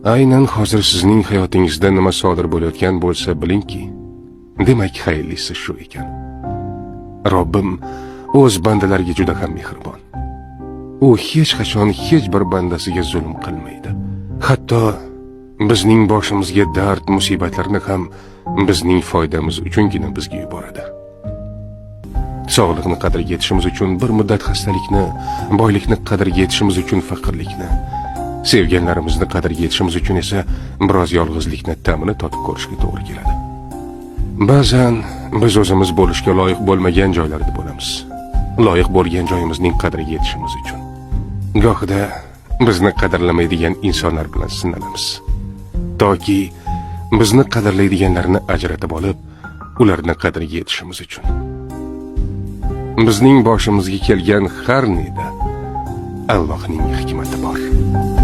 Aynan hozir sizning hayotingizda nima sodir bo'layotgan bo'lsa bilingki, demak xayrlisi shu ekan. Robbim o'z bandalariga juda ham mehribon. U hech qachon hech bir bandasiga zulm qilmaydi. Hatto bizning boshimizga dard, musibatlarni ham bizning foydamiz uchungina bizga yuboradi. Sog'liqni qadriga yetishimiz uchun bir muddat xastalikni, boylikni qadriga yetishimiz uchun faqirlikni, sevganlarimizni qadriga yetishimiz uchun esa biroz yolg'izlikni ta'mini totib ko'rishga to'g'ri keladi. Ba'zan biz o'zimiz bo'lishga loyiq bo'lmagan joylarda bo'lamiz. Loyiq bo'lgan joyimizning qadriga yetishimiz uchun. Gohida bizni qadrlamaydigan insonlar bilan sinalamiz. Toki bizni qadrlaydiganlarni ajratib olib, ularni qadriga yetishimiz uchun. Bizning boshimizga kelgan har neda Allohning hikmati bor.